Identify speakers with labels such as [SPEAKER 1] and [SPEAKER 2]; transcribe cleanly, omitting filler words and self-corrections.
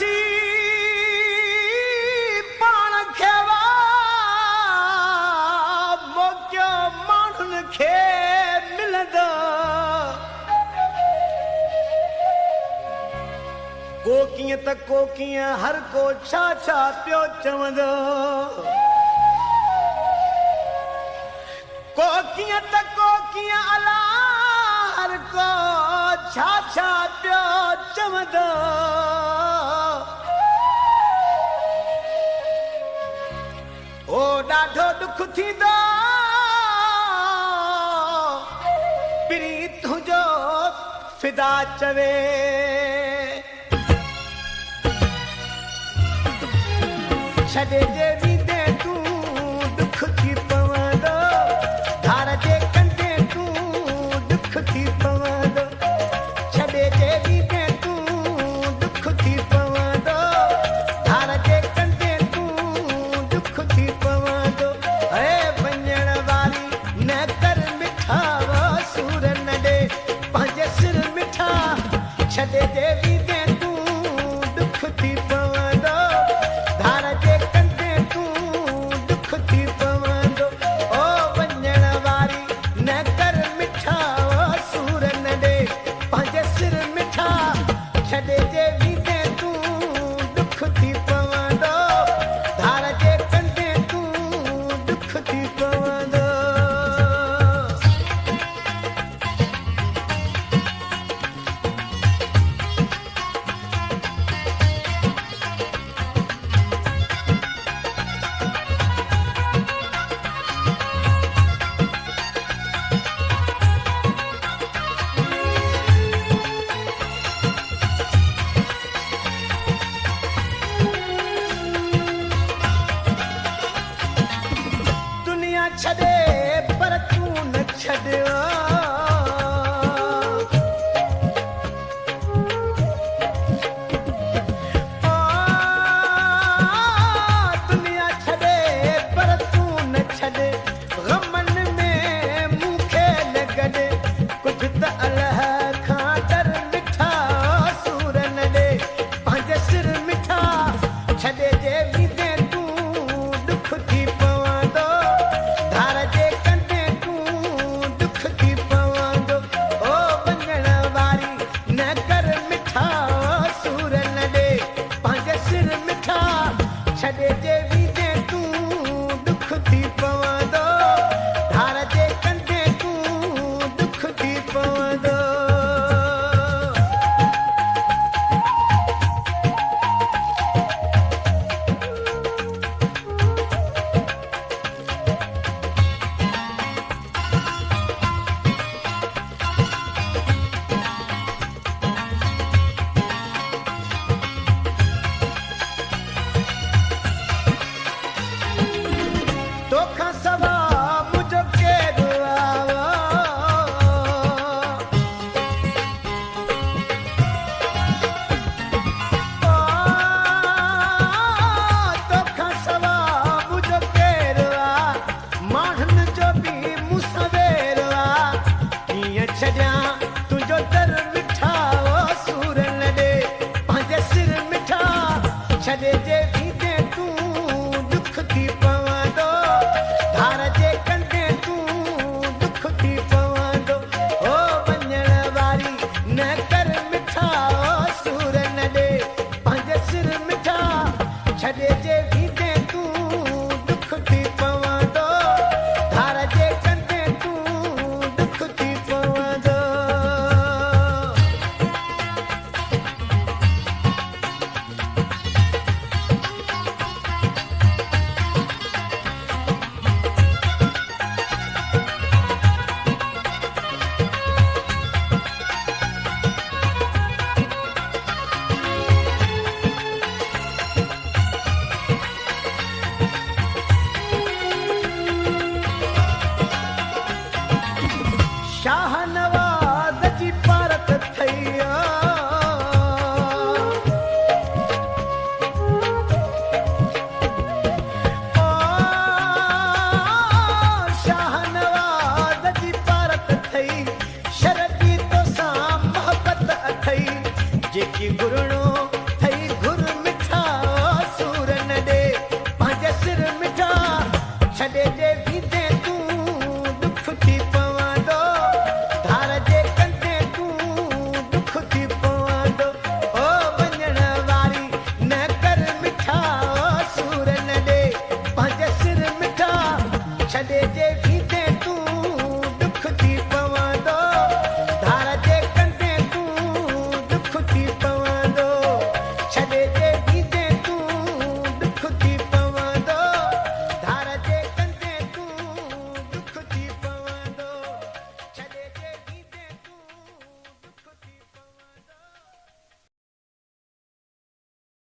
[SPEAKER 1] ॾिसी पाण खे मोकियो माण्हुनि खे मिलंदो को कीअं त को कीअं हर को छा छा पियो चवंदो को कीअं त को कीअं अला हर को छा छा पियो चवंदो ओ ॾाढो दुख थींदो पिरी तुंहिंजो फिदा चवे छॾे जे वींदे तूं दुख थी पवंदो धार जे कंदे तूं दुख थी पवंदो छॾे जे वींदे तूं दुख थी पवंदो धार जे कंदे तूं दुख थी पवंदो ऐ वञण वारी न कर मिठा सूर न ॾे पंहिंजे सिर मिठा छॾे जे वींदे तूं दुख थी पवंदो धार जे कंदे तूं दुख थी पवंदो ओ वञण वारी न कर मिठा सूर न ॾे पंहिंजे सिर मिठा छॾे जे वींदे तूं दुख थी पवंदो धार जे कंदे तूं दुख थी पवंदो दुनिया छॾे पर तूं न छॾियो दुनिया छॾे पर तूं न छॾे ग़मनि में मूंखे न गॾे कुझु त अलाह खां डर मिठा सूर न ॾे पंहिंजे सिर मिठा छॾे जे वींदे तूं दुख थी पवंदो धार जे कंदे तूं दुख थी पवंदो ओ वञण वारी न कर मिठा सूर न ॾे पंहिंजे सिर मिठा छॾे जे वींदे तूं दुख थी पवंदो धार जे कंदे तूं दुख थी पवंदो तोखां सवा मुंहिंजो केरु आयो तोखां सवा मुंहिंजो केरु माण्हुनि जो बि मूं सां वेर कीअं छॾियां तुंहिंजो दर मिठा सूर न ॾे पंहिंजे सिर मिठा छॾे जे